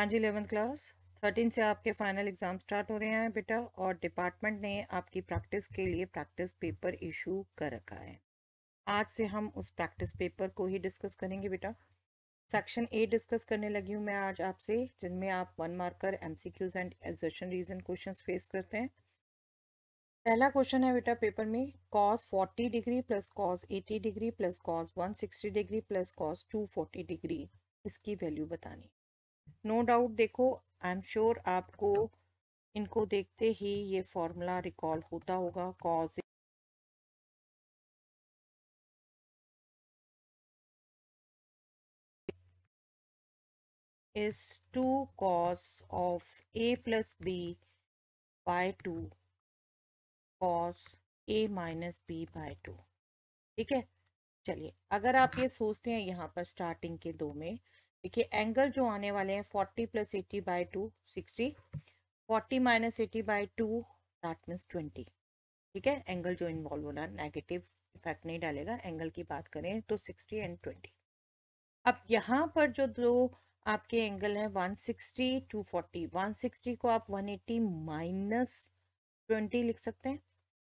हाँ जी, 11th class 13 से आपके फाइनल एग्ज़ाम स्टार्ट हो रहे हैं बेटा, और डिपार्टमेंट ने आपकी प्रैक्टिस के लिए प्रैक्टिस पेपर इशू कर रखा है। आज से हम उस प्रैक्टिस पेपर को ही डिस्कस करेंगे बेटा। सेक्शन ए डिस्कस करने लगी हूँ मैं आज आपसे, जिनमें आप 1 marker MCQs and assertion reason questions face करते हैं। पहला क्वेश्चन है बेटा पेपर में, cos 40 degree plus cos 80 degree plus cos 160 degree plus cos 240 degree, इसकी वैल्यू बतानी। नो डाउट देखो, आई एम श्योर आपको इनको देखते ही ये फॉर्मूला रिकॉल होता होगा। Cos is 2 cos of a plus B by 2 cos a minus B by 2। ठीक है, चलिए अगर आप ये सोचते हैं यहाँ पर स्टार्टिंग के दो में, देखिए एंगल जो आने वाले हैं 40 plus 80 by 2 60, 40 minus 80 by 2 that means 20। ठीक है, एंगल जो इन्वॉल्व हो रहा है नेगेटिव इफेक्ट नहीं डालेगा, एंगल की बात करें तो 60 एंड 20। अब यहाँ पर जो दो आपके एंगल हैं 160 240, 160 को आप 180 माइनस 20 लिख सकते हैं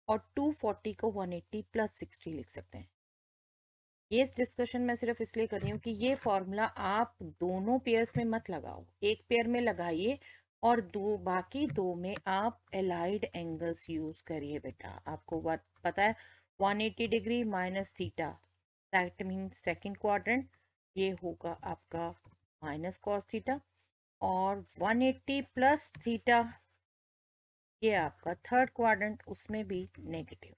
और 240 को 180 प्लस 60 लिख सकते हैं। ये इस डिस्कशन में सिर्फ इसलिए कर रही हूँ कि ये फॉर्मूला आप दोनों पेयर्स में मत लगाओ, एक पेयर में लगाइए और दो बाकी दो में आप एलाइड एंगल्स यूज करिए बेटा। आपको बात पता है 180 degree minus theta that mean second quadrant, ये होगा आपका माइनस कॉस थीटा, और 180 प्लस थीटा ये आपका थर्ड क्वाड्रेंट, उसमें भी नेगेटिव।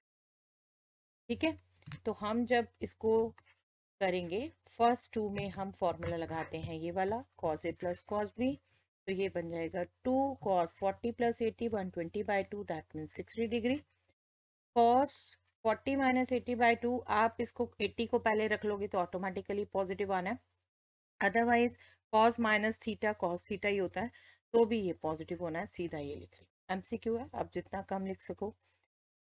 ठीक है, तो हम जब इसको करेंगे फर्स्ट टू में हम फॉर्मूला लगाते हैं ये वाला cos a plus cos b, तो ये बन जाएगा 2 cos 40 plus 80 120 by 2 that means 60 degree. cos 40 minus 80 by 2, आप इसको 80 को पहले रख लोगे तो ऑटोमेटिकली पॉजिटिव आना है, otherwise cos minus theta cos theta ही होता है, तो भी ये पॉजिटिव होना है, सीधा ये लिख ली। एमसीक्यू है, आप जितना कम लिख सको।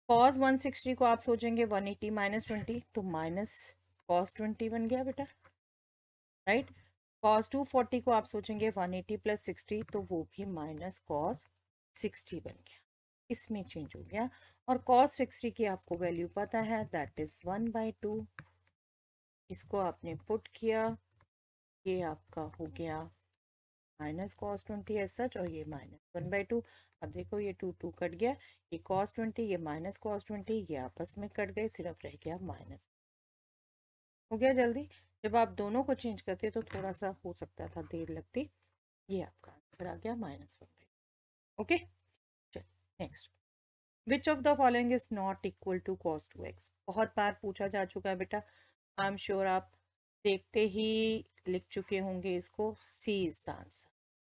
cos 160 को आप सोचेंगे 180 माइनस 20, तो माइनस cos 20 बन गया बेटा, राइट। cos 240 को आप सोचेंगे 180 प्लस 60, तो वो भी माइनस cos 60 बन गया, इसमें चेंज हो गया। और cos 60 की आपको वैल्यू पता है दैट इज 1/2, इसको आपने पुट किया, ये आपका हो गया माइनस cos 20 एज सच, और ये माइनस 1/2। अब देखो ये 2 2 कट गया, ये cos 20 ये माइनस cos 20 ये आपस में कट गए, सिर्फ रह गया माइनस। हो गया जल्दी। जब आप दोनों को चेंज करते तो थोड़ा सा हो सकता था देर लगती, ये आपका आंसर आ गया -1/2। ओके, चलिए next. Which of the following is not equal to cos 2x, बहुत बार पूछा जा चुका है बेटा, आई एम श्योर आप देखते ही लिख चुके होंगे इसको, सी इज द आंसर।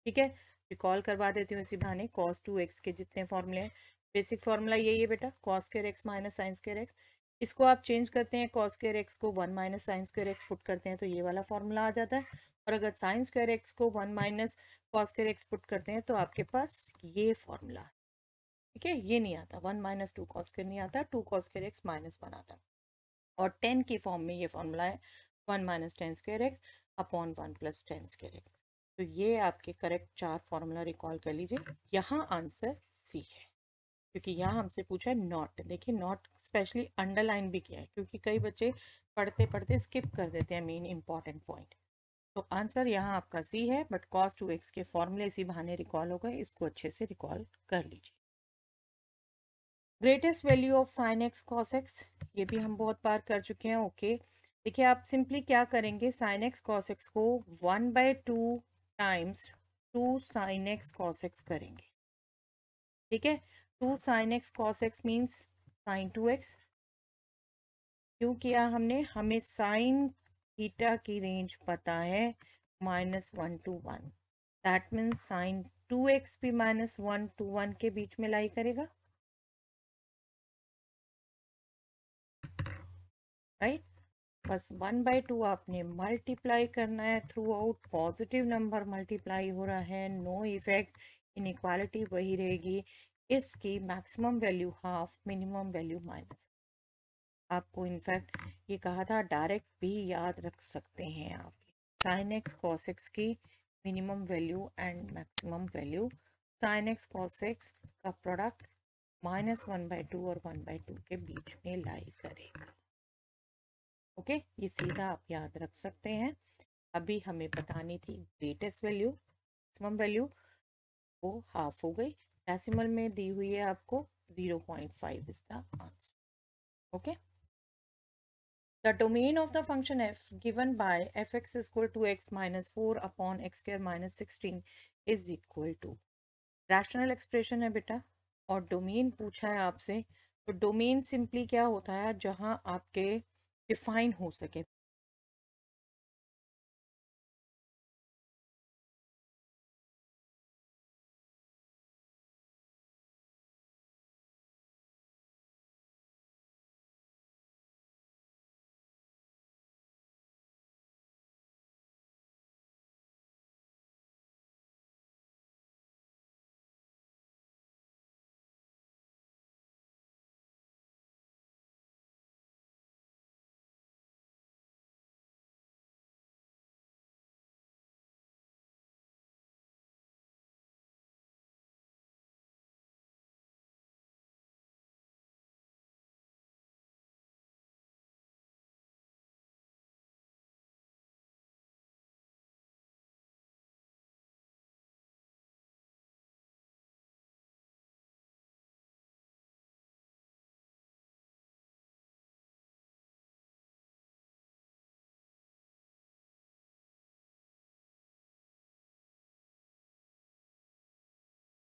ठीक है, रिकॉल करवा देती हूँ इसी बहाने। cos 2x के जितने फॉर्मूले हैं, बेसिक फॉर्मूला यही है बेटा, cos square x minus sine square x, इसको आप चेंज करते हैं, cos स्क्वायर x को 1 minus sine square x put करते हैं तो ये वाला फॉर्मूला आ जाता है, और अगर साइन स्क्वायर x को 1 minus cos square x put करते हैं तो आपके पास ये फॉर्मूला है। ठीक है, ये नहीं आता, 1 माइनस 2 cos स्क्वायर नहीं आता, 2 cos स्क्वायर x माइनस 1 आता है, और 10 की फॉर्म में ये फॉर्मूला है 1 minus ten square x upon 1 plus ten square x. तो ये आपके करेक्ट चार फॉर्मूला रिकॉल कर लीजिए। यहाँ आंसर सी है, क्योंकि यहाँ हमसे पूछा है नॉट। देखिए नॉट स्पेशली अंडरलाइन भी किया है, क्योंकि कई बच्चे पढ़ते पढ़ते स्किप कर देते हैं मेन इंपॉर्टेंट पॉइंट। तो आंसर यहाँ आपका सी है, बट cos 2x के फॉर्मूले इसी बहाने रिकॉल हो गए, इसको अच्छे से रिकॉल कर लीजिए। Greatest value of sine x cos x, ये भी हम बहुत बार कर चुके हैं। ओके, देखिए आप सिंपली क्या करेंगे, साइन एक्स कॉस एक्स को 1/2 times 2 sine x cos x करेंगे। ठीक है, 2 sine x cos x means sign 2x। क्यों किया हमने, हमें साइन थीटा की रेंज पता है -1 to 1, that means sign 2x भी -1 to 1 के बीच में लाई करेगा, राइट। बस 1/2 आपने मल्टीप्लाई करना है through out, positive number multiply हो रहा है, नो इफेक्ट, इनइक्वालिटी वही रहेगी, इसकी maximum value half, minimum value minus. आपको इनफैक्ट ये कहा था, डायरेक्ट भी याद रख सकते हैं आप, साइन एक्स कॉस एक्स की minimum value and maximum value sine x cos x का प्रोडक्ट -1/2 और 1/2 के बीच में लाई करेगा। ओके, ये सीधा आप याद रख सकते हैं। अभी हमें बतानी थी ग्रेटेस्ट वैल्यू, मैक्सिमम वैल्यू, वो हाफ हो गई। डेसिमल में दी हुई है आपको 0.5 is the answer. Okay, the domain of the function f given by fx is equal to x minus 4 upon x square minus 16 is equal to rational expression है बेटा, और डोमेन पूछा है आपसे। तो डोमेन सिंपली क्या होता है, जहां आपके डिफाइन हो सके।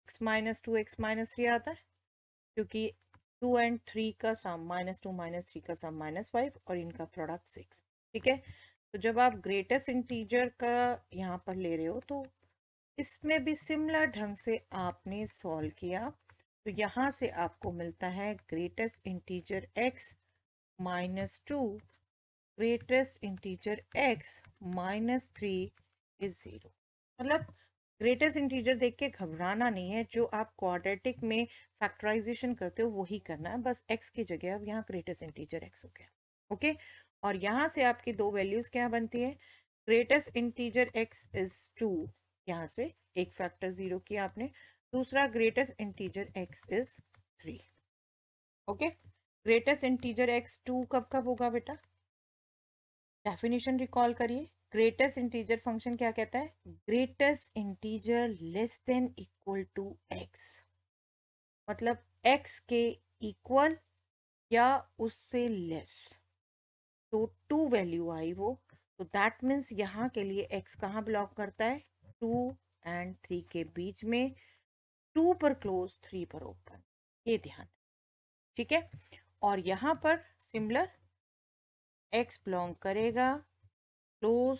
x-2 x-3 आता है, क्योंकि 2 एंड 3 का सम -2 -3 का सम -5 और इनका प्रोडक्ट 6। ठीक है, तो जब आप ग्रेटेस्ट इंटीजर का यहाँ पर ले रहे हो तो इसमें भी सिमिलर ढंग से आपने सॉल्व किया। तो यहाँ से आपको मिलता है greatest integer x -2, greatest integer x -3 is 0। मतलब ग्रेटेस्ट इंटीजर देख के घबराना नहीं है, जो आप क्वाड्रेटिक में फैक्टराइजेशन करते हो वही करना है, बस x की जगह अब यहाँ ग्रेटेस्ट इंटीजर x हो गया। ओके, और यहाँ से आपकी दो वैल्यूज क्या बनती है, ग्रेटेस्ट इंटीजर x इज 2, यहाँ से एक फैक्टर 0 किया आपने, दूसरा greatest integer x is 3। Okay, greatest integer x 2 कब कब होगा बेटा, डेफिनेशन रिकॉल करिए। ग्रेटेस्ट इंटीजर फंक्शन क्या कहता है, greatest integer less than equal to x, मतलब x के इक्वल या उससे लेस। तो 2 वैल्यू आई वो, तो दैट मीन्स यहाँ के लिए x कहाँ बिलोंग करता है, 2 एंड 3 के बीच में, 2 पर क्लोज 3 पर ओपन, ये ध्यान। ठीक है, और यहाँ पर सिमिलर x बिलोंग करेगा close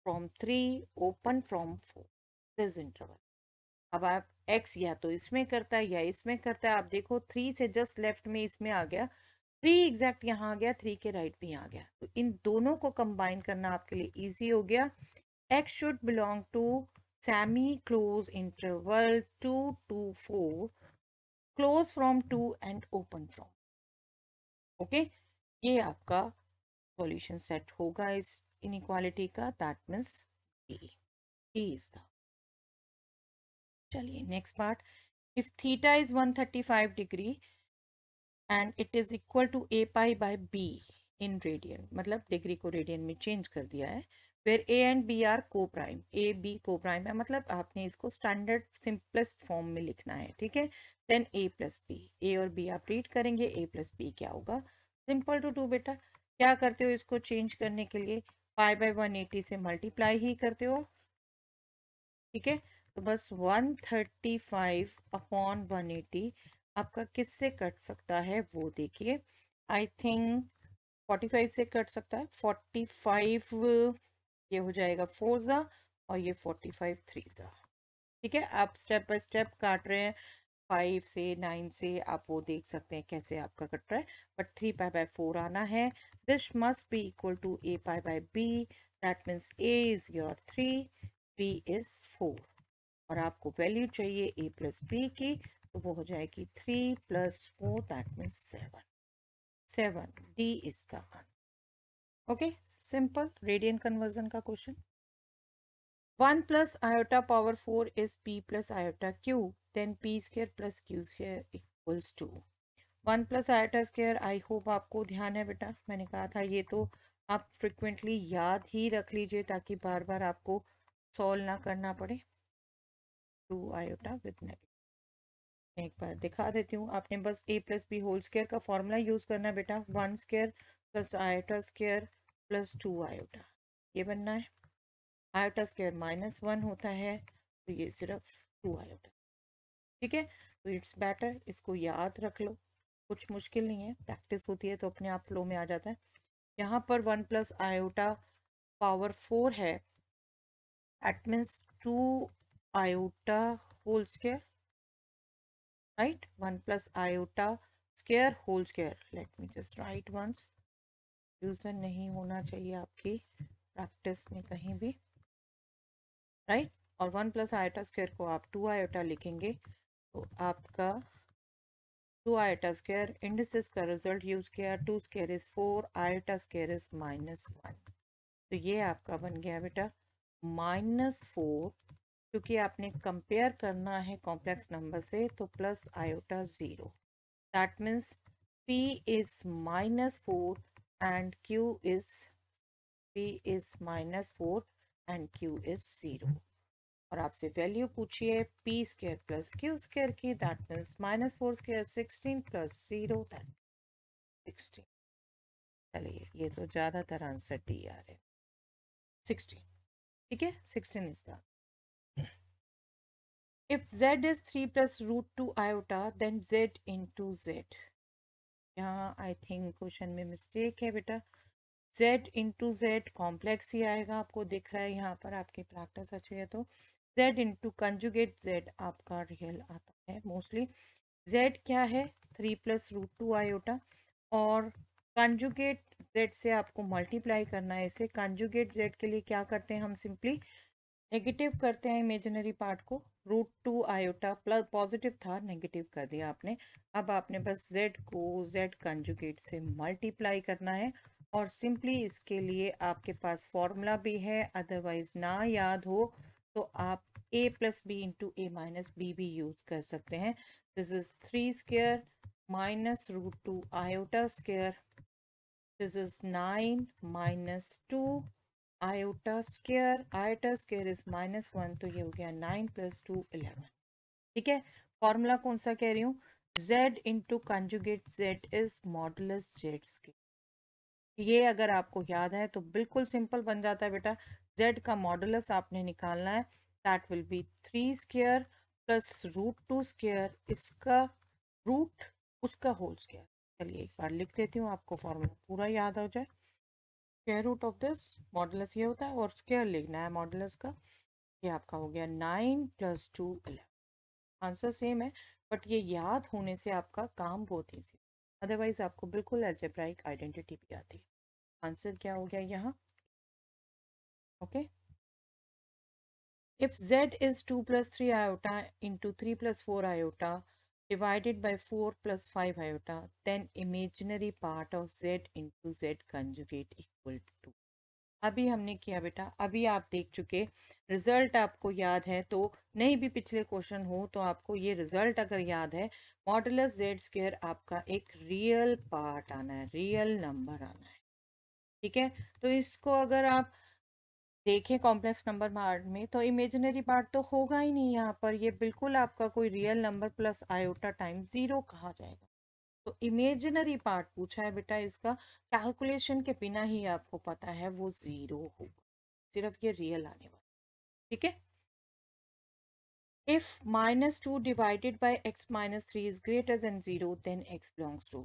from 3 open from 4 this interval. अब आप x या तो इसमें करता है या इसमें करता है, आप देखो 3 से जस्ट लेफ्ट में इसमें आ गया, 3 एग्जैक्ट यहाँ आ गया, 3 के राइट भी आ गया, तो इन दोनों को कंबाइन करना आपके लिए इजी हो गया। x should belong to semi close interval 2 to 4, close from 2 and open from. Okay, ये आपका सॉल्यूशन सेट होगा इस इनइक्वालिटी का, that means D is the. चलिए next part, if theta is 135 degree and it is equal to a pi by b in radian, मतलब degree को radian में change कर दिया है, where a and b are coprime, a b को prime है, मतलब आपने इसको स्टैंडर्ड सिंपलेस्ट फॉर्म में लिखना है। ठीक है, then a plus B, a और b आप रीड करेंगे, a प्लस बी क्या होगा, सिंपल टू डू बेटा। क्या करते हो इसको चेंज करने के लिए, पाई बाय 180 से मल्टीप्लाई ही करते हो। ठीक है, तो बस 135 अपॉन 180 आपका किससे कट सकता है वो देखिए, आई थिंक 45 से कट सकता है। 45 ये हो जाएगा 4 ज़ा, और ये 45 3 ज़ा। ठीक है, आप स्टेप बाय स्टेप काट रहे हैं, 5 से 9 से आप वो देख सकते हैं कैसे आपका कट रहा है, बट 3 पाई बाय 4 आना है। This must be equal to a pi by b, that means a is your 3, b is 4, और आपको वैल्यू चाहिए a प्लस बी की, तो वो हो जाएगी 3 + 4 that means 7। 7 D is the answer. Okay, simple radian conversion का question. 1 plus iota power 4 is p plus iota q, then p square plus q square equals to 1 plus iota square. I hope आपको ध्यान है बेटा, मैंने कहा था ये तो आप फ्रिक्वेंटली याद ही रख लीजिए ताकि बार बार आपको सॉल्व ना करना पड़े। 2 आयोटा विद नेगेटिव, एक बार दिखा देती हूँ, आपने बस a plus B whole square का फॉर्मूला यूज करना है बेटा, 1 square plus iota square plus 2 iota, ये बनना है। आयोटा स्क्वायर -1 होता है तो ये सिर्फ 2 आयोटा, ठीक है। तो इट्स बेटर इसको याद रख लो, कुछ मुश्किल नहीं है, प्रैक्टिस होती है तो अपने आप फ्लो में आ जाता है। यहाँ पर 1 प्लस आयोटा पावर 4 है, it means 2 iota whole square, right, 1 plus iota square whole square. Let me just write once, यूजन नहीं होना चाहिए आपकी प्रैक्टिस में कहीं भी, राइट। और 1 प्लस आयोटा स्क्वायर को आप 2 आयोटा लिखेंगे तो आपका 2 आयोटा स्क्वायर, इंडिसेस का रिजल्ट यूज किया, 2 square is 4, iota square is -1, तो ये आपका बन गया बेटा -4, क्योंकि आपने कंपेयर करना है कॉम्प्लेक्स नंबर से तो plus iota 0, that means p is -4 and p is -4 and q is 0। और आपसे वैल्यू पूछिए p square plus q square की, that means -4 square 16 plus 0 that 16। चलिए ये तो ज़्यादातर आंसर डी आ रहे, 16, ठीक है, 16 is the. If z is 3 plus root 2 iota, then z into z। यहाँ आई थिंक क्वेश्चन में मिस्टेक है बेटा, z इंटू जेड कॉम्प्लेक्स ही आएगा, आपको दिख रहा है यहाँ पर, आपकी प्रैक्टिस अच्छी है तो z इंटू कंजुगेट z आपका रियल आता है मोस्टली। z क्या है, 3 प्लस रूट 2 आयोटा, और कंजुगेट z से आपको मल्टीप्लाई करना है इसे। कंजुगेट z के लिए क्या करते हैं हम, सिंपली नेगेटिव करते हैं इमेजिनरी पार्ट को, रूट 2 आयोटा प्लस पॉजिटिव था, नेगेटिव कर दिया आपने। अब आपने बस z को z कंजुगेट से मल्टीप्लाई करना है, और सिंपली इसके लिए आपके पास फॉर्मूला भी है, अदरवाइज ना याद हो तो आप a plus B into A minus B भी यूज कर सकते हैं। This is 3 square minus root 2 iota square, this is 9 minus 2 iota square is -1, तो ये हो गया 9 प्लस 2 11, ठीक है। फॉर्मूला कौन सा कह रही हूँ, z into conjugate z is modulus z square. ये अगर आपको याद है तो बिल्कुल सिंपल बन जाता है बेटा, z का मॉडुलस आपने निकालना है, that will be 3 square plus root 2 square, इसका रूट उसका होल स्क्वायर। चलिए एक बार लिख देती हूँ, आपको फॉर्मूला पूरा याद हो जाए। Square root of this modulus ये होता है, और स्क्वायर लिखना है मॉडुलस का, ये आपका हो गया 9 प्लस 2 11। आंसर सेम है, बट ये याद होने से आपका काम बहुत ईजी, अदरवाइज आपको बिल्कुल अलजेब्राइक आइडेंटिटी भी आती है। आंसर क्या हो गया यहाँ, okay. If z is 2 plus 3 iota into 3 plus 4 iota divided by 4 plus 5 iota, then imaginary part of z into z conjugate equal to। अभी हमने किया बेटा, अभी आप देख चुके, रिजल्ट आपको याद है तो नहीं भी पिछले क्वेश्चन हो तो आपको ये रिजल्ट अगर याद है, मॉडुलस जेड स्क्वायर आपका एक रियल पार्ट आना है, रियल नंबर आना है, ठीक है। तो इसको अगर आप देखें कॉम्प्लेक्स नंबर पार्ट में तो इमेजिनरी पार्ट तो होगा ही नहीं यहाँ पर, ये बिल्कुल आपका कोई real number plus iota time zero कहा जाएगा। तो इमेजिनरी पार्ट पूछा है बेटा, इसका कैलकुलेशन के बिना ही आपको पता है वो जीरो होगा, सिर्फ ये रियल आने वाला, ठीक है। If -2 divided by x -3 is greater than 0 then x belongs to.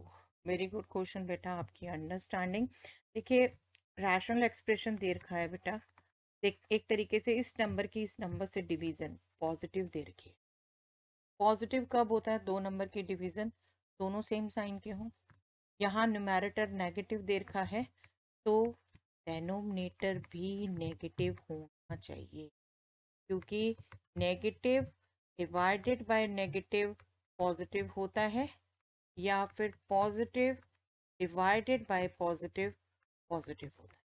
Very good question बेटा, आपकी अंडरस्टैंडिंग। देखिए रैशनल एक्सप्रेशन दे रखा है बेटा, देख एक तरीके से इस नंबर की इस नंबर से डिवीजन पॉजिटिव दे रखी है। पॉजिटिव कब होता है, दो नंबर की डिवीजन दोनों सेम साइन के हों। यहाँ न्यूमैरेटर नेगेटिव दे रखा है तो डेनोमिनेटर भी नेगेटिव होना चाहिए, क्योंकि negative divided by negative positive होता है, या फिर positive divided by positive positive होता है,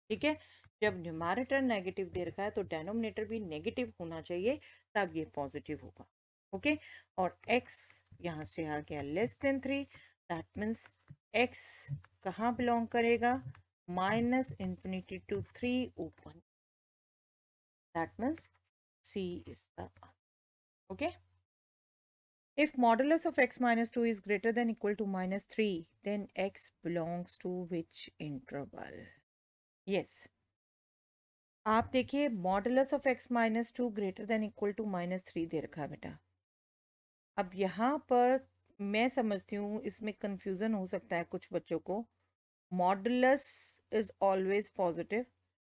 ठीक है। जब न्यूमैरेटर नेगेटिव दे रखा है तो डेनोमिनेटर भी नेगेटिव होना चाहिए, तब ये पॉजिटिव होगा। ओके, और x यहाँ से आ गया <3, दैट मीन्स x कहाँ बिलोंग करेगा, -∞ to 3 open, that means C is the answer. Okay, if modulus of x minus 2 is greater than equal to -3, then x belongs to which interval? Yes, आप देखिए modulus of x minus two greater than equal to -3 दे रखा है बेटा। अब यहाँ पर मैं समझती हूँ इसमें कंफ्यूजन हो सकता है कुछ बच्चों को। मॉडुलस इज ऑलवेज पॉजिटिव,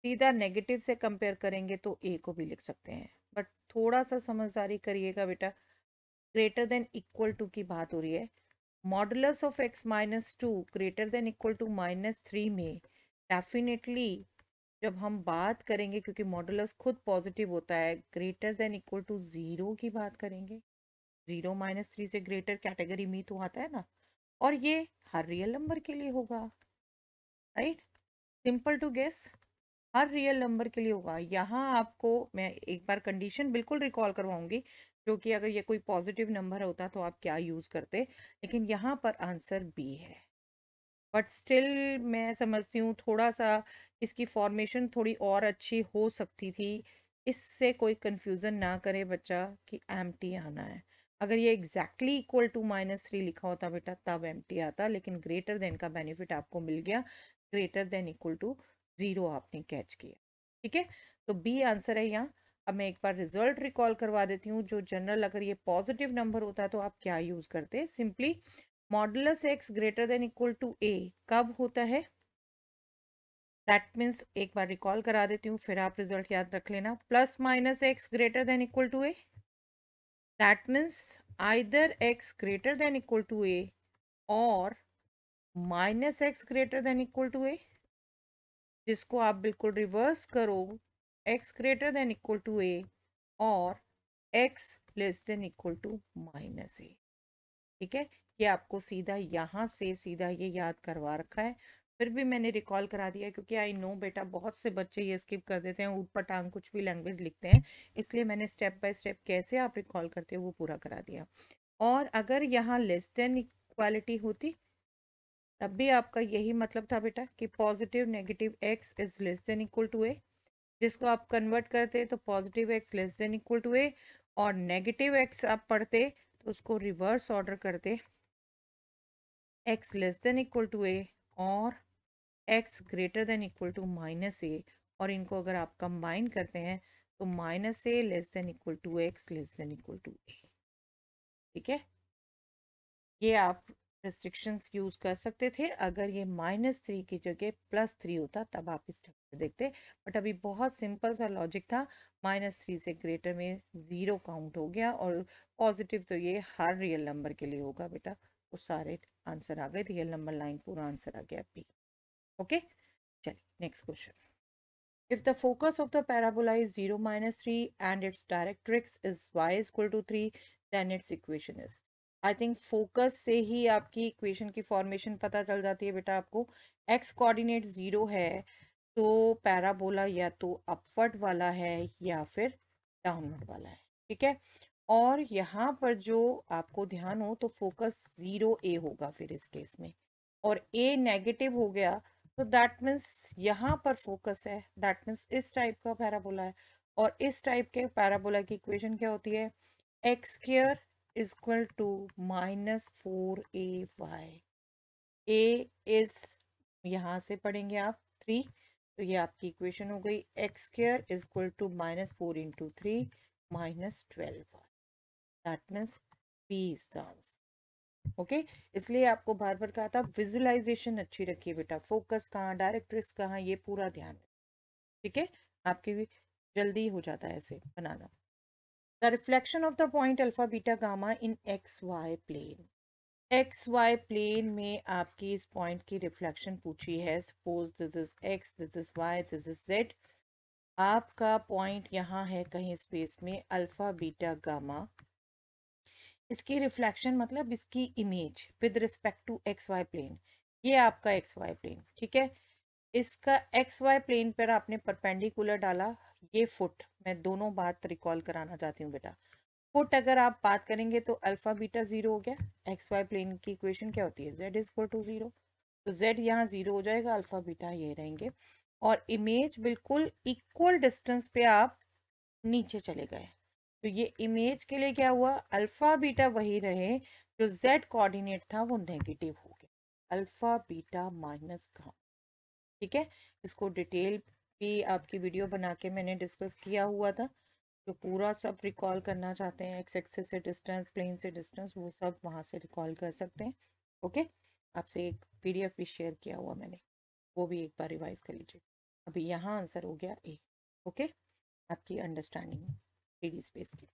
सीधा नेगेटिव से कंपेयर करेंगे तो ए को भी लिख सकते हैं, बट थोड़ा सा समझदारी करिएगा बेटा। ग्रेटर देन इक्वल टू की बात हो रही है। Modulus of x minus two greater than equal to -3 में डेफिनेटली जब हम बात करेंगे, क्योंकि मॉडुलस खुद पॉजिटिव होता है, ग्रेटर देन इक्वल टू 0 की बात करेंगे। 0 -3 से ग्रेटर कैटेगरी में तो आता है ना, और ये हर रियल नंबर के लिए होगा, राइट? सिंपल टू गेस, हर रियल नंबर के लिए होगा। यहाँ आपको मैं एक बार कंडीशन बिल्कुल रिकॉल करवाऊंगी, जो कि अगर ये कोई पॉजिटिव नंबर होता तो आप क्या यूज करते, लेकिन यहाँ पर आंसर बी है। बट स्टिल मैं समझती हूँ थोड़ा सा इसकी फॉर्मेशन थोड़ी और अच्छी हो सकती थी। इससे कोई कंफ्यूजन ना करे बच्चा कि एम्प्टी आना है। अगर ये एग्जैक्टली इक्वल टू -3 लिखा होता बेटा तब एम्प्टी आता, लेकिन ग्रेटर देन का बेनिफिट आपको मिल गया, ग्रेटर देन इक्वल टू 0 आपने कैच किया। ठीक है, तो बी आंसर है यहाँ। अब मैं एक बार रिजल्ट रिकॉल करवा देती हूँ। जो जनरल अगर ये पॉजिटिव नंबर होता है तो आप क्या यूज करते, simply modulus x greater than equal to a कब होता है, दैट मीन्स एक बार रिकॉल करा देती हूँ फिर आप रिजल्ट याद रख लेना। +-x greater than equal to a, that means either x greater than equal to a और -x greater than equal to a, जिसको आप बिल्कुल रिवर्स करो, x greater than equal to a और x less than equal to -a। ठीक है, ये आपको सीधा यहाँ से सीधा ये याद करवा रखा है, फिर भी मैंने रिकॉल करा दिया क्योंकि आई नो बेटा बहुत से बच्चे ये स्किप कर देते हैं, ऊट पटांग कुछ भी लैंग्वेज लिखते हैं, इसलिए मैंने स्टेप बाय स्टेप कैसे आप रिकॉल करते हो वो पूरा करा दिया। और अगर यहाँ लेस देन इक्वालिटी होती तब भी आपका यही मतलब था बेटा कि positive negative x is less than equal to a, जिसको आप कन्वर्ट करते तो positive x less than equal to a, और नेगेटिव x आप पढ़ते तो उसको रिवर्स ऑर्डर करते, x less than equal to a और x greater than equal to -a, और इनको अगर आप कंबाइन करते हैं तो -a less than equal to x less than equal to a। ठीक है, ये आप रिस्ट्रिक्शंस यूज कर सकते थे। अगर ये -3 की जगह +3 होता तब आप इस स्टेप को देखते, बट अभी बहुत सिंपल सा लॉजिक था। -3 से ग्रेटर में 0 काउंट हो गया, और पॉजिटिव तो ये हर रियल नंबर के लिए होगा बेटा, वो सारे आंसर आ गए, रियल नंबर लाइन पूरा आंसर आ गया बी। ओके, चलिए next question. If the focus of the parabola is 0 -3 and its directrix is y is equal to 3, then its equation is, I think focus से ही आपकी equation की formation पता चल जाती है बेटा आपको। एक्स कोऑर्डिनेट 0 है तो पैराबोला या तो अपवर्ड वाला है या फिर डाउनवर्ड वाला है। ठीक है, और यहाँ पर जो आपको ध्यान हो तो फोकस 0 a होगा फिर इस केस में, और a नेगेटिव हो गया तो दैट मीन्स यहाँ पर फोकस है, दैट मीन्स इस टाइप का पैराबोला है। और इस टाइप के पैराबोला की इक्वेशन क्या होती है, X square is equal to -4ay। A is यहाँ से पढ़ेंगे आप 3, तो ये आपकी इक्वेशन हो गई, X square is equal to -4 into 3 -12y, that means B is the answer. Okay, इसलिए आपको बार बार कहा था विजुअलाइजेशन अच्छी रखिए बेटा, फोकस कहाँ, डायरेक्ट्रिक्स कहाँ, ये पूरा ध्यान। ठीक है, आपकी भी जल्दी हो जाता है ऐसे बनाना। The reflection of the point alpha beta gamma in X Y plane, X Y plane में आपकी इस पॉइंट की रिफ्लेक्शन पूछी है। Suppose this is X, this is Y, this is Z. आपका पॉइंट यहाँ है कहीं स्पेस में अल्फा बीटा गामा, इसकी रिफ्लेक्शन मतलब इसकी image with respect to X Y plane, ये आपका एक्स वाई प्लेन। ठीक है, इसका एक्स वाई प्लेन पर आपने परपेंडिकुलर डाला, ये फुट, मैं दोनों बात रिकॉल कराना चाहती हूँ बेटा। फुट अगर आप बात करेंगे तो अल्फा बीटा जीरो हो गया। एक्स वाई प्लेन की इक्वेशन क्या होती है, Z is equal to zero, तो जेड यहाँ जीरो हो जाएगा, अल्फा बीटा ये रहेंगे। और इमेज बिल्कुल इक्वल डिस्टेंस पे आप नीचे चले गए, तो ये इमेज के लिए क्या हुआ, अल्फा बीटा वही रहे, जो जेड कोऑर्डिनेट था वो नेगेटिव हो गया, अल्फा बीटा माइनस का। ठीक है, इसको डिटेल भी आपकी वीडियो बना के मैंने डिस्कस किया हुआ था, जो पूरा सब रिकॉल करना चाहते हैं, एक्स एक्सिस से डिस्टेंस, प्लेन से डिस्टेंस, वो सब वहाँ से रिकॉल कर सकते हैं। ओके, आपसे एक पीडीएफ भी शेयर किया हुआ मैंने, वो भी एक बार रिवाइज कर लीजिए। अभी यहाँ आंसर हो गया ए। ओके, आपकी अंडरस्टैंडिंग 3D स्पेस की।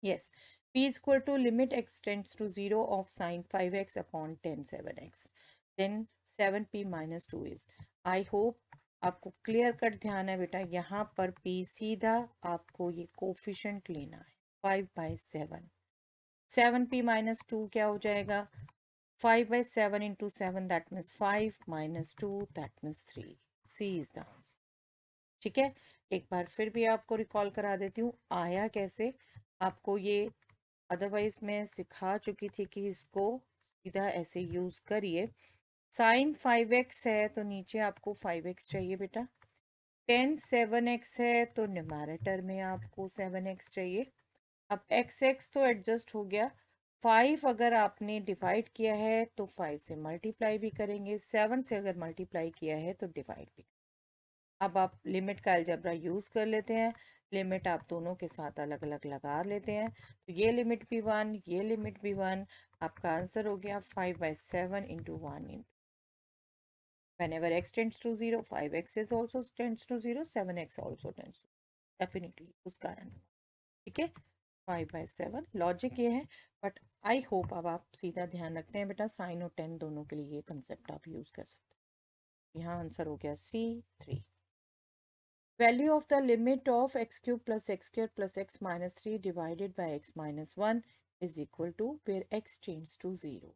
Yes, p is equal to limit x tends to 0 of sine 5x upon tan 7x. Then 7p minus 2 is. I hope आपको क्लियर कट ध्यान है बेटा, यहाँ पर p सीधा आपको ये कोफिशिएंट लेना है 5/7। 7p माइनस 2 क्या हो जाएगा, 5/7 into 7 that means 5 minus 2 that means 3। C is the answer. ठीक है, एक बार फिर भी आपको रिकॉल करा देती हूँ आया कैसे। आपको ये अदरवाइज मैं सिखा चुकी थी कि इसको सीधा ऐसे यूज करिए। साइन 5x है तो नीचे आपको 5x चाहिए बेटा, टेन 7x है तो न्यूमैरेटर में आपको 7x चाहिए। अब x तो एडजस्ट हो गया, 5 अगर आपने डिवाइड किया है तो 5 से मल्टीप्लाई भी करेंगे, 7 से अगर मल्टीप्लाई किया है तो डिवाइड भी। अब आप लिमिट का अलजेब्रा यूज़ कर लेते हैं, लिमिट आप दोनों के साथ अलग अलग लगा लेते हैं, तो ये लिमिट भी 1, ये लिमिट भी 1, आपका आंसर हो गया 5/7 into 1 into whenever x tends to 0 5x is also tends to 0 7x also tends to definitely उस कारण। ठीक है, 5/7 लॉजिक ये है, बट आई होप अब आप सीधा ध्यान रखते हैं बेटा, साइन और टेन दोनों के लिए ये कंसेप्ट आप यूज़ कर सकते हैं। यहाँ आंसर हो गया C3। Value of the limit of x cube plus x square plus x minus 3 divided by x minus 1 is equal to where x tends to 0।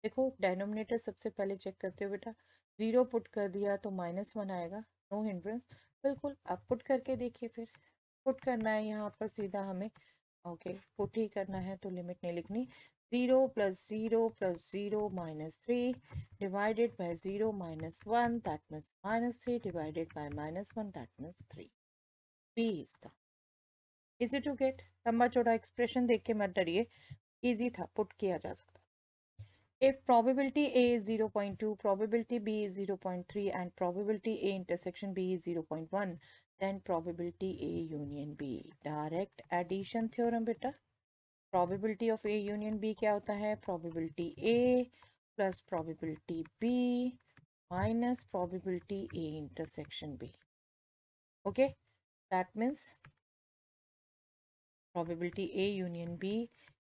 देखो डेनोमिनेटर सबसे पहले चेक करते हो बेटा, 0 पुट कर दिया तो -1 आएगा, नो हिंड्रेंस। बिल्कुल आप पुट करके देखिए, फिर पुट करना है यहाँ पर सीधा हमें। ओके, पुट ही करना है तो लिमिट नहीं लिखनी। 0 + 0 + 0 -3 divided by 0 -1 that means -3 divided by -1 that means 3। B is the easy to get। लंबा चौड़ा एक्सप्रेशन देख के मत डरिए, इजी था, पुट किया जा सकता। If probability A is 0.2, probability B is 0.3 and probability A intersection B is 0.1, then probability A union B। Direct addition theorem बेटा। probability of A union B क्या होता है, probability A plus probability B minus probability A intersection B। okay, that means probability A union B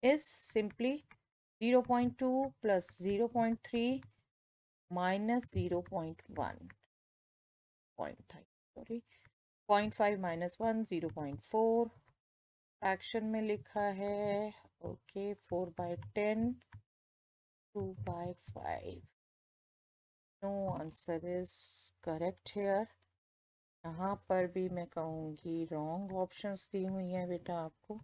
is simply 0.2 plus 0.3 minus 0.1 sorry 0.5 minus 1 0.4 fraction में लिखा है। Okay, 4/10 2/5। No answer is correct here. यहाँ पर भी मैं कहूँगी रॉन्ग ऑप्शंस दी हुई हैं बेटा आपको।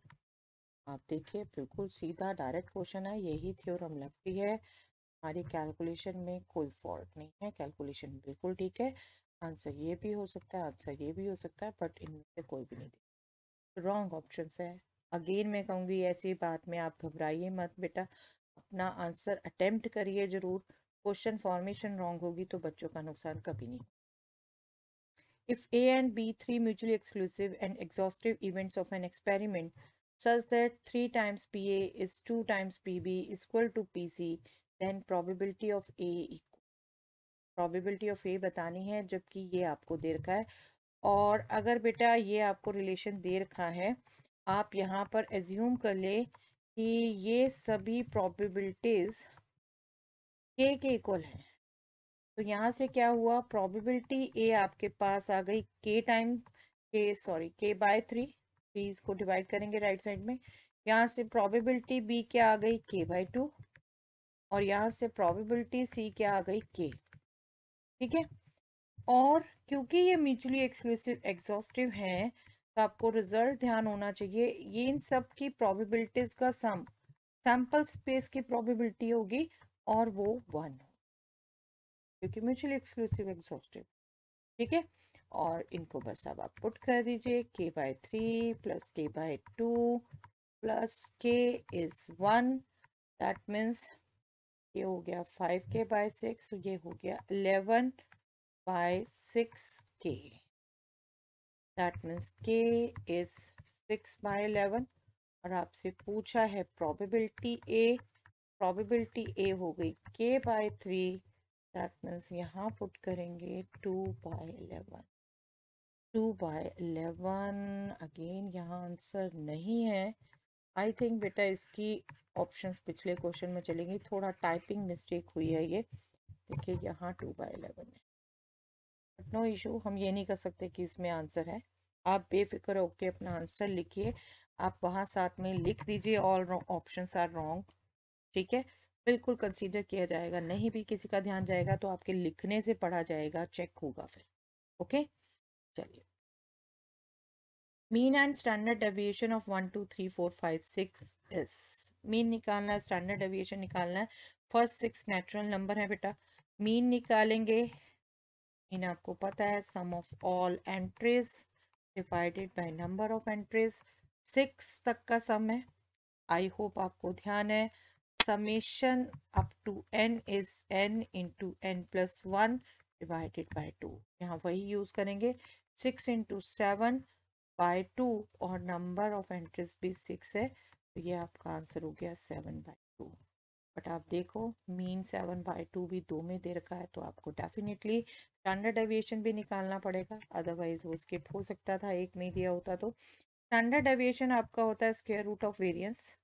आप देखिए, बिल्कुल सीधा डायरेक्ट क्वेश्चन है, यही थ्योरम लगती है। हमारी कैलकुलेशन में कोई फॉल्ट नहीं है, कैलकुलेशन बिल्कुल ठीक है। आंसर ये भी हो सकता है, आंसर ये भी हो सकता है, बट इनमें से कोई भी नहीं, रॉन्ग ऑप्शन है। अगेन मैं कहूँगी ऐसी बात में आप घबराइए मत बेटा, अपना आंसर अटेम्प्ट करिए जरूर। क्वेश्चन फॉर्मेशन रॉन्ग होगी तो बच्चों का नुकसान कभी नहीं। If A and B three mutually exclusive and exhaustive events of an experiment such that 3 times PA is 2 times PB is equal to PC, then probability of A equal, probability of A बतानी है, जबकि ये आपको दे रखा है। और अगर बेटा ये आपको रिलेशन दे रखा है, आप यहाँ पर एज्यूम कर ले कि ये सभी प्रोबेबिलिटीज के इक्वल हैं, तो यहाँ से क्या हुआ, प्रोबेबिलिटी ए आपके पास आ गई के टाइम के/3, 3 को डिवाइड करेंगे राइट साइड में। यहाँ से प्रोबेबिलिटी बी क्या आ गई k/2, और यहाँ से प्रोबेबिलिटी सी क्या आ गई k। ठीक है, और क्योंकि ये म्यूचुअली एक्सक्लूसिव एग्जॉस्टिव हैं तो आपको रिजल्ट ध्यान होना चाहिए, ये इन सब की प्रोबेबिलिटीज का सम, सैंपल स्पेस की प्रोबेबिलिटी होगी और वो 1 क्योंकि म्यूचुअली एक्सक्लूसिव एग्जॉस्टिव। ठीक है, और इनको बस अब आप पुट कर दीजिए, k/3 plus k/2 plus k is 1, that means ये हो गया 5k/6, ये हो गया 11/6k, that means k is 6/11। और आपसे पूछा है प्रोबेबिलिटी ए हो गई k/3, दैट मीन्स यहाँ पुट करेंगे 2/11। 2/11 अगेन यहाँ आंसर नहीं है। आई थिंक बेटा इसकी ऑप्शंस पिछले क्वेश्चन में चलेंगी, थोड़ा टाइपिंग मिस्टेक हुई है ये। देखिए यहाँ 2/11 है, बट नो इशू, हम ये नहीं कर सकते कि इसमें आंसर है। आप बेफिक्र होके अपना आंसर लिखिए, आप वहाँ साथ में लिख दीजिए ऑल ऑप्शंस आर रॉन्ग। ठीक है, बिल्कुल कंसीडर किया जाएगा, नहीं भी किसी का ध्यान जाएगा तो आपके लिखने से पढ़ा जाएगा, चेक होगा फिर। ओके, चलिए। Mean and standard deviation of 1 2 3 4 5 6 is, mean निकालना है, स्टैंडर्ड डेविएशन निकालना है। फर्स्ट 6 नेचुरल नंबर है बेटा, मीन निकालेंगे। मीन आपको पता है sum of all entries divided by number of entries, 6 तक का सम है। आई होप आपको ध्यान है। Summation up to n is n into n+1 divided by 2, यहाँ वही यूज करेंगे। 6 इंटू 7/2 और नंबर ऑफ एंट्रीज भी 6 है, तो ये आपका आंसर हो गया 7/2। बट आप देखो मीन 7/2 भी 2 में दे रखा है, तो आपको डेफिनेटली स्टैंडर्ड डेविएशन भी निकालना पड़ेगा, अदरवाइज वो स्किप हो सकता था, एक में दिया होता तो। स्टैंडर्ड डेविएशन आपका होता है square root of variance,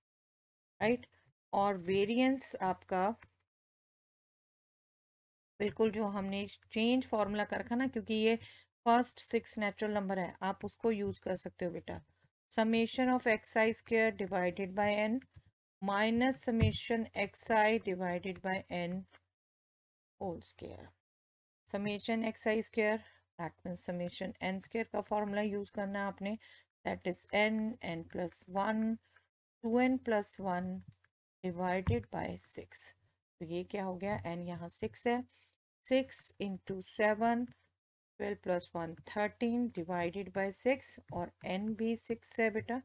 right. और वेरिएंस आपका बिल्कुल जो हमने चेंज फॉर्मूला कर रखा ना, क्योंकि ये फर्स्ट 6 नेचुरल नंबर है, आप उसको यूज कर सकते हो बेटा। Summation of xi square divided by n minus summation xi divided by n whole square. Summation xi square that means summation n square का फॉर्मूला यूज करना है आपने, that is n+1 2n+1 divided by 6। तो ये क्या हो गया, n यहाँ 6 है, 6 इंटू 7 12 प्लस 1 13 डिवाइडेड बाय 6, और n भी 6 है बेटा,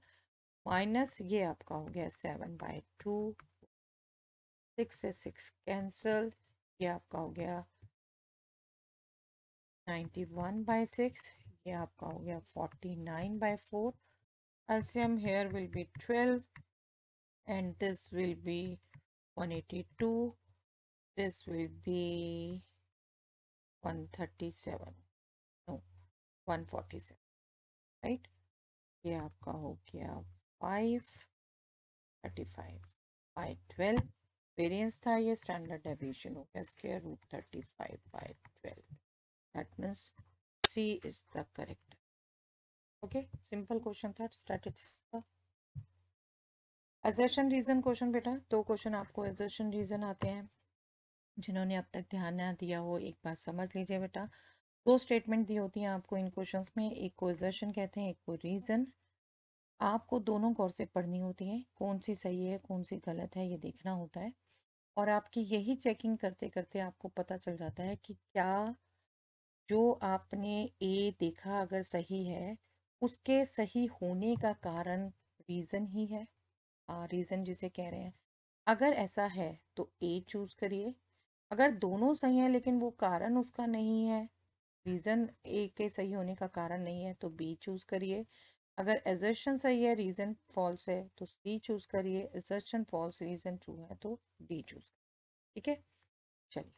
माइनस ये आपका हो गया 7/2, 6 से 6 कैंसल, ये आपका हो गया 91/6, ये आपका हो गया 49/4। LCM here will be 12 and this will be 182, this will be 137, no 147, right. ये आपका हो गया 535/12, वेरिएंस था ये, स्टैंडर्ड डेविएशन हो गया square root 35/12, that means C is the correct. Okay, simple question था स्टैटिस्टिक्स का। असर्शन रीजन क्वेश्चन बेटा, 2 क्वेश्चन आपको असर्शन रीजन आते हैं, जिन्होंने अब तक ध्यान ना दिया हो एक बार समझ लीजिए बेटा। 2 स्टेटमेंट दी होती हैं आपको इन क्वेश्चंस में, एक को असर्शन कहते हैं, एक को रीजन। आपको दोनों गौर से पढ़नी होती है, कौन सी सही है कौन सी गलत है ये देखना होता है, और आपकी यही चेकिंग करते करते आपको पता चल जाता है कि क्या जो आपने ए देखा अगर सही है, उसके सही होने का कारण रीज़न ही है, रीज़न जिसे कह रहे हैं। अगर ऐसा है तो ए चूज करिए, अगर दोनों सही है लेकिन वो कारण उसका नहीं है, रीज़न ए के सही होने का कारण नहीं है, तो बी चूज करिए। अगर एजर्शन सही है रीज़न फॉल्स है तो सी चूज करिए, एजर्शन फॉल्स रीज़न ट्रू है तो डी चूज। ठीक है, चलिए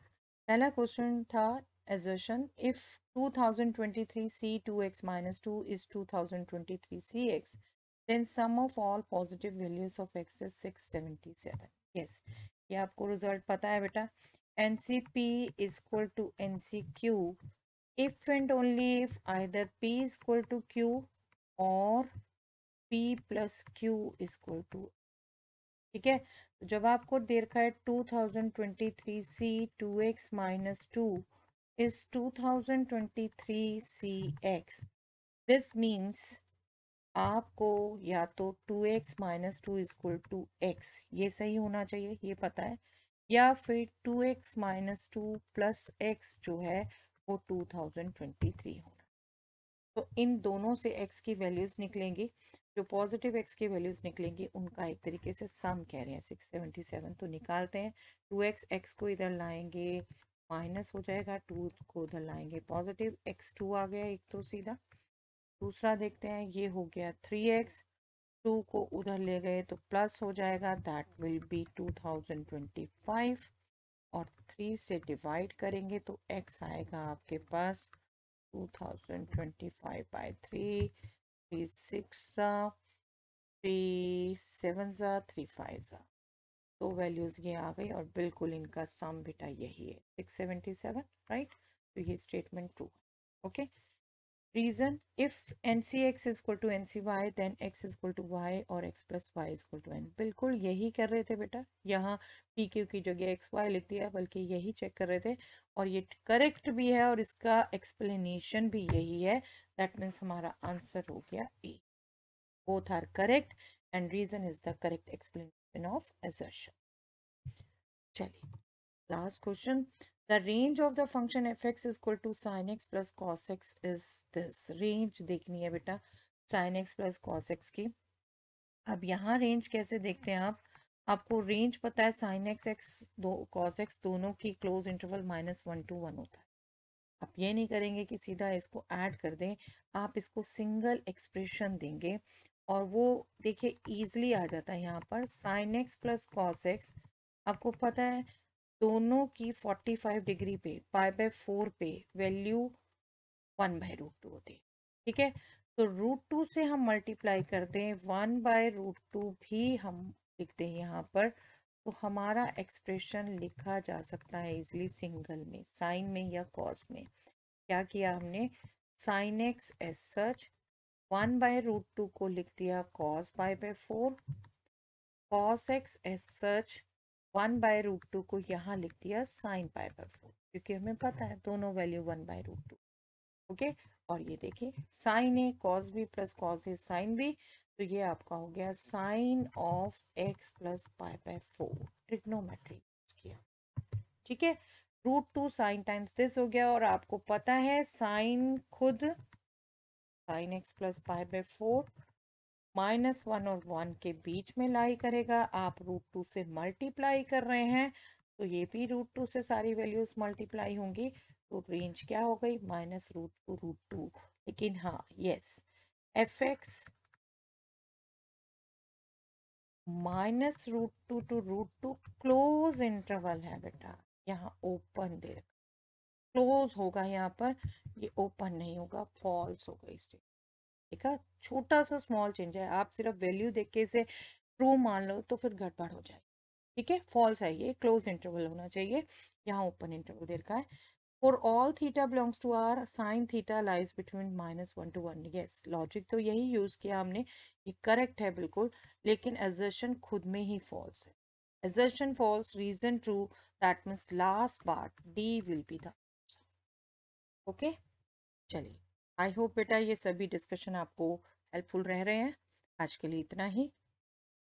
पहला क्वेश्चन था assertion if 2023 c2x minus 2 is 2023 cx, then sum of all positive values of x is 677। yes, ये आपको रिजल्ट पता है बेटा, ncp is equal to ncq if and only if either p is equal to q or p plus q is equal to, ठीक है। तो जब आपको दे रखा है 2023 c 2x minus 2 is 2023 CX. This means आपको या तो 2x minus two equal to x, ये सही होना चाहिए, ये पता है, या फिर 2x minus two plus x जो है वो 2023 होना। तो इन दोनों से x की वैल्यूज निकलेंगी, जो पॉजिटिव x की वैल्यूज निकलेंगी उनका एक तरीके से सम कह रहे हैं 677। तो निकालते हैं, 2x x को इधर लाएंगे माइनस हो जाएगा, 2 को उधर लाएंगे पॉजिटिव, x2 आ गया एक तो सीधा। दूसरा देखते हैं, ये हो गया 3x, 2 को उधर ले गए तो प्लस हो जाएगा, दैट विल बी 2025, और 3 से डिवाइड करेंगे तो x आएगा आपके पास 2025 बाई 3, 3 6 3 7 3 5। तो वैल्यूज ये आ गई और बिल्कुल इनका सम बेटा यही है 677, राइट। तो ये स्टेटमेंट ट्रू है। Okay, reason, if NCX is equal to NCY then x is equal to y और x plus Y is equal to n। बिल्कुल यही कर रहे थे बेटा, यहाँ PQ की जगह XY लिख दिया, बल्कि यही चेक कर रहे थे और ये करेक्ट भी है और इसका एक्सप्लेनेशन भी यही है। दैट मीन्स हमारा आंसर हो गया A, both are correct and reason is the correct explanation of assertion। चलिए last question, the range of the function F X is equal to sine X plus cos X is this. Range देखनी है बेटा sine X plus cos X की। अब यहाँ range कैसे देखते हैं आप, आपको रेंज पता है साइन एक्स एक्स दो कॉस एक्स दोनों की क्लोज इंटरवल -1 to 1 होता है। आप ये नहीं करेंगे कि सीधा इसको ऐड कर दें, आप इसको सिंगल एक्सप्रेशन देंगे और वो देखिए ईजिली आ जाता है। यहाँ पर sign X plus cos x आपको पता है दोनों की 45 डिग्री पे π/4 पे वैल्यू 1/√2 होती है, ठीक है। तो √2 से हम मल्टीप्लाई करते हैं, 1/√2 भी हम लिखते हैं यहाँ पर, तो हमारा एक्सप्रेशन लिखा जा सकता है इजिली सिंगल में, साइन में या कॉस में। क्या किया हमने, साइन एक्स एज सच 1/√2 को लिख दिया cos π/4, cos X as such 1/√2 को यहाँ लिख दिया साइन π/4, क्योंकि हमें पता है दोनों वैल्यू 1/√2। ओके, और ये देखिए sine A cos B plus cos A sine B, तो ये आपका हो गया sine of X plus π/4, trigonometry किया, ठीक है। √2 साइन टाइम्स दिस हो गया, और आपको पता है साइन खुद साइन एक्स प्लस π/4 -1 और 1 के बीच में लाई करेगा। आप √2 से मल्टीप्लाई कर रहे हैं तो ये भी √2 से सारी वैल्यूज मल्टीप्लाई होंगी, तो रेंज क्या हो गई -√2 लेकिन हाँ yes, F x -√2 to √2 close interval है बेटा, यहाँ ओपन दे रखा, क्लोज होगा यहाँ पर, ये ओपन नहीं होगा, फॉल्स होगा इस, देखा छोटा सा स्मॉल चेंज है, आप सिर्फ वैल्यू देख के इसे ट्रू मान लो तो फिर गड़बड़ हो जाए, ठीक है। फॉल्स है, ये क्लोज इंटरवल होना चाहिए, यहाँ ओपन इंटरवल दे रखा है। For all theta belongs to R sine theta lies between -1 to 1। Yes, logic तो यही यूज किया हमने, ये करेक्ट है बिल्कुल, लेकिन एजर्शन खुद में ही फॉल्स है। Assertion false, reason true, that means last part D will be the, okay. चलिए, आई होप बेटा ये सभी डिस्कशन आपको हेल्पफुल रह रहे हैं। आज के लिए इतना ही।